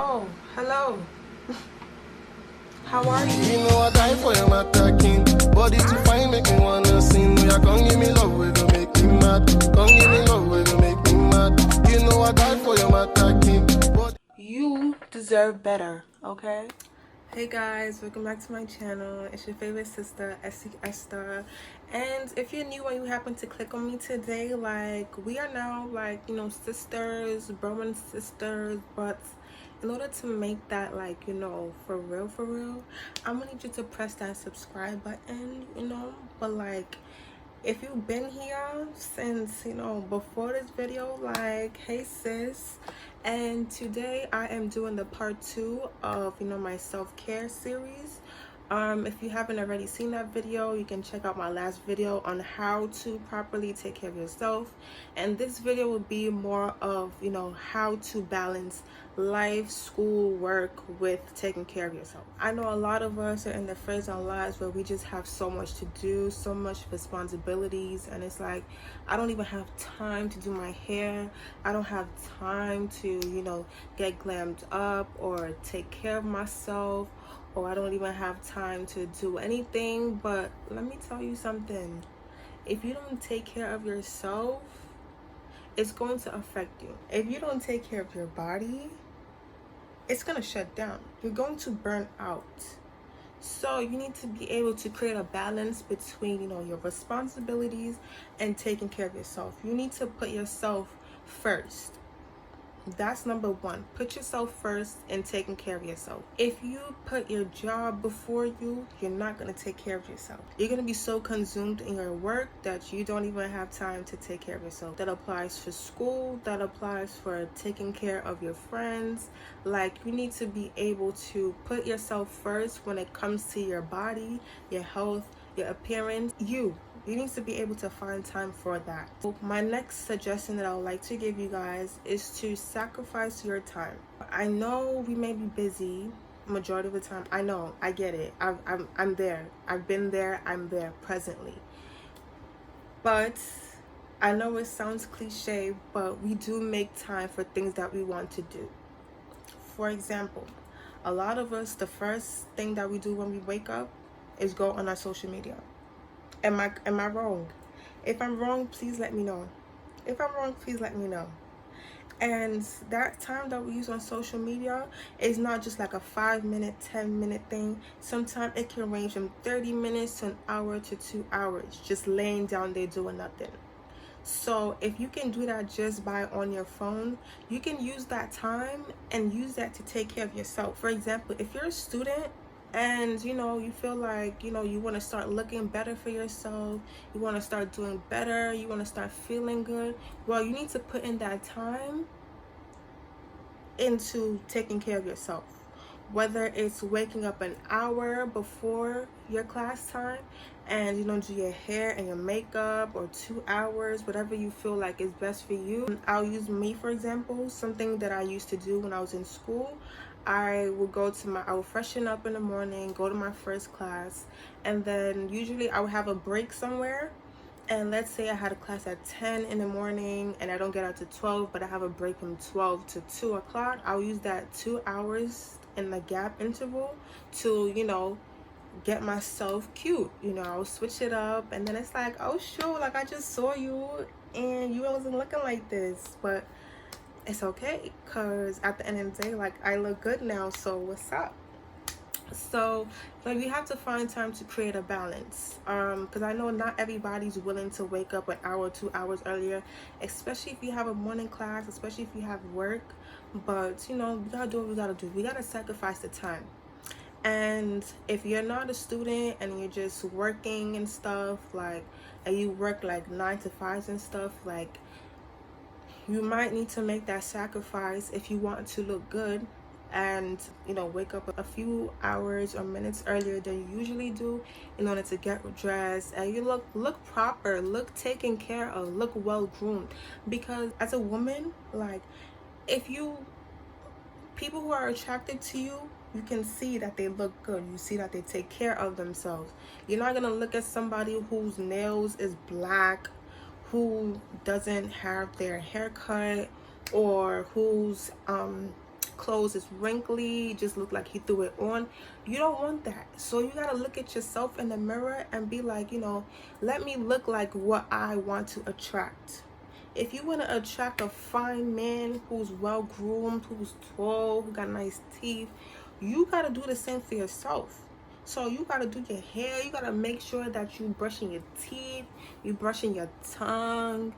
Oh, hello. How are you? You know I die for your attacking. Body too fine, make me wanna sing. Yeah, come give me love, we gon' make me mad. Come give me love, we gon' make me mad. You know I die for your attacking. You deserve better, okay? Hey guys, welcome back to my channel. It's your favorite sister, Essy Estaa. And if you're new and you happen to click on me today, we are now sisters, bro and sisters, but in order to make that for real, I'm gonna need you to press that subscribe button, but if you've been here since before this video, hey sis. And today I am doing the part 2 of my self-care series. If you haven't already seen that video, you can check out my last video on how to properly take care of yourself, and this video will be more of how to balance life, school, work with taking care of yourself. I know a lot of us are in the phase of our lives where we just have so much to do, so much responsibilities, and it's like I don't even have time to do my hair. I don't have time to get glammed up or take care of myself, or I don't even have time to do anything. But let me tell you something. If you don't take care of yourself, it's going to affect you. If you don't take care of your body, it's going to shut down. You're going to burn out. So you need to be able to create a balance between, your responsibilities and taking care of yourself. You need to put yourself first. That's number one. Put yourself first in taking care of yourself. If you put your job before you, you're not going to take care of yourself. You're going to be so consumed in your work that you don't even have time to take care of yourself. That applies for school. That applies for taking care of your friends. You need to be able to put yourself first when it comes to your body, your health, your appearance. You need to be able to find time for that. So my next suggestion that I would like to give you guys is to sacrifice your time. I know we may be busy majority of the time. I know, I get it. I'm there. I've been there. I'm there presently. But I know it sounds cliche, but we do make time for things that we want to do. For example, a lot of us, the first thing that we do when we wake up is go on our social media. Am I wrong? If I'm wrong, please let me know. If I'm wrong, please let me know. And that time that we use on social media is not just like a 5-minute, 10-minute thing. Sometimes it can range from 30 minutes to an hour to 2 hours, just laying down there doing nothing. So if you can do that just by on your phone, you can use that time and use that to take care of yourself. For example, if you're a student and you feel like you want to start looking better for yourself, you want to start doing better, you want to start feeling good, well, you need to put in that time into taking care of yourself. Whether it's waking up an hour before your class time and do your hair and your makeup, or 2 hours, whatever you feel like is best for you. I'll use me for example. Something that I used to do when I was in school, I would freshen up in the morning, go to my first class, and then usually I would have a break somewhere. And let's say I had a class at 10 in the morning and I don't get out to 12, but I have a break from 12 to 2 o'clock. I'll use that 2 hours in the gap interval to, get myself cute. I'll switch it up, and then it's like, oh shoot, I just saw you and you wasn't looking like this. But it's okay, because at the end of the day, I look good now, so what's up? So we have to find time to create a balance, because I know not everybody's willing to wake up an hour or 2 hours earlier, especially if you have a morning class, especially if you have work. But we gotta do what we gotta do. We gotta sacrifice the time. And if you're not a student and you're just working and stuff, and you work 9 to 5 and stuff, you might need to make that sacrifice if you want to look good, and wake up a few hours or minutes earlier than you usually do in order to get dressed and you look proper, look taken care of, look well groomed. Because as a woman, if people who are attracted to you, you can see that they look good. You see that they take care of themselves. You're not gonna look at somebody whose nails is black, who doesn't have their hair cut, or whose clothes is wrinkly, just look like he threw it on. You don't want that. So you gotta look at yourself in the mirror and be like, you know, let me look like what I want to attract. If you want to attract a fine man who's well groomed, who's tall, who got nice teeth, you gotta do the same for yourself. So you gotta do your hair. You gotta make sure that you brushing your teeth, you brushing your tongue.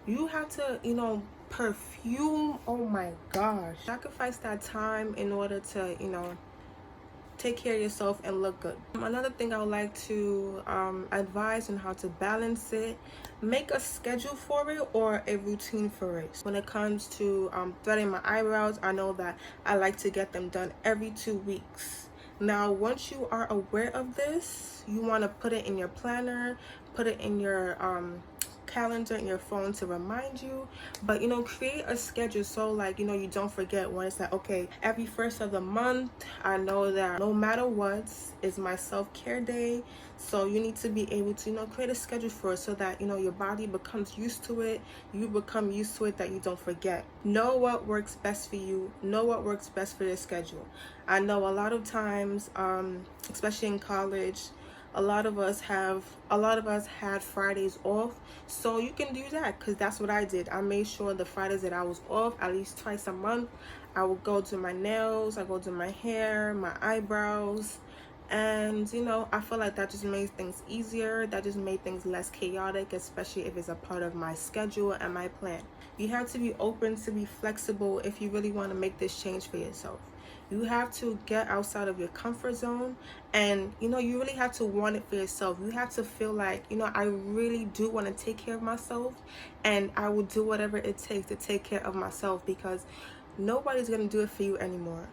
You have to, you know, perfume. Oh my gosh, sacrifice that time in order to, you know, take care of yourself and look good. Another thing I would like to advise on how to balance it: make a schedule for it or a routine for it. When it comes to threading my eyebrows, I know that I like to get them done every 2 weeks. Now, once you are aware of this, you want to put it in your planner, put it in your calendar in your phone to remind you. But you know, create a schedule so like, you know, you don't forget when it's like, okay, every first of the month I know that no matter what is my self-care day. So you need to be able to, you know, create a schedule for it so that, you know, your body becomes used to it. You become used to it, that you don't forget. Know what works best for you. Know what works best for your schedule. I know a lot of times, especially in college, a lot of us had Fridays off. So you can do that, because that's what I did. I made sure the Fridays that I was off, at least twice a month, I would go do my nails, I go do my hair, my eyebrows. And you know, I feel like that just made things easier. That just made things less chaotic, especially if it's a part of my schedule and my plan. You have to be open to be flexible if you really want to make this change for yourself. You have to get outside of your comfort zone, and you know, you really have to want it for yourself. You have to feel like, you know, I really do want to take care of myself, and I will do whatever it takes to take care of myself, because nobody's going to do it for you anymore.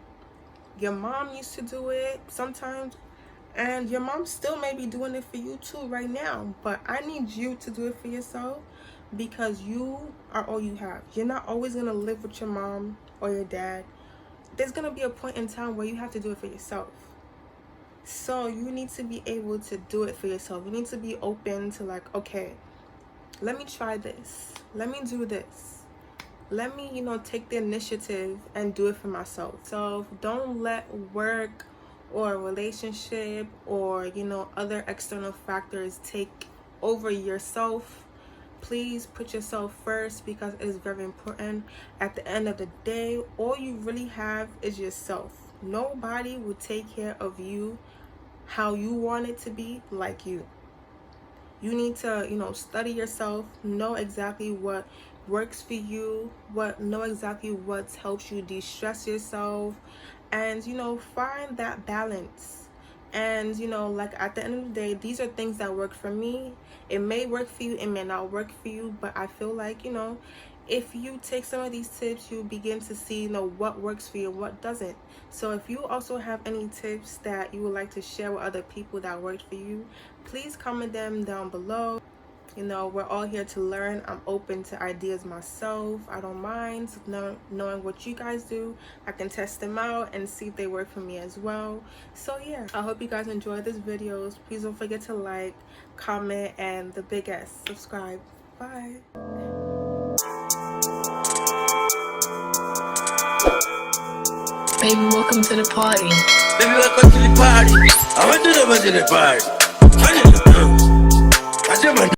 Your mom used to do it sometimes, and your mom still may be doing it for you too right now. But I need you to do it for yourself, because you are all you have. You're not always going to live with your mom or your dad. There's going to be a point in time where you have to do it for yourself. So you need to be able to do it for yourself. You need to be open to like, okay, let me try this. Let me do this. Let me, you know, take the initiative and do it for myself. So don't let work or a relationship or, you know, other external factors take over yourself. Please put yourself first, because it is very important. At the end of the day, all you really have is yourself. Nobody will take care of you how you want it to be like you. You need to, you know, study yourself, know exactly what works for you, know exactly what helps you de-stress yourself, and, you know, find that balance. And, you know, like at the end of the day, these are things that work for me. It may work for you, it may not work for you, but I feel like, you know, if you take some of these tips, you begin to see, you know, what works for you and what doesn't. So if you also have any tips that you would like to share with other people that worked for you, please comment them down below. You know, we're all here to learn. I'm open to ideas myself. I don't mind knowing what you guys do. I can test them out and see if they work for me as well. So yeah, I hope you guys enjoyed this video. Please don't forget to like, comment, and the big S, subscribe. Bye. Baby, welcome to the party. Baby, welcome to the party. I want to know what's in the party.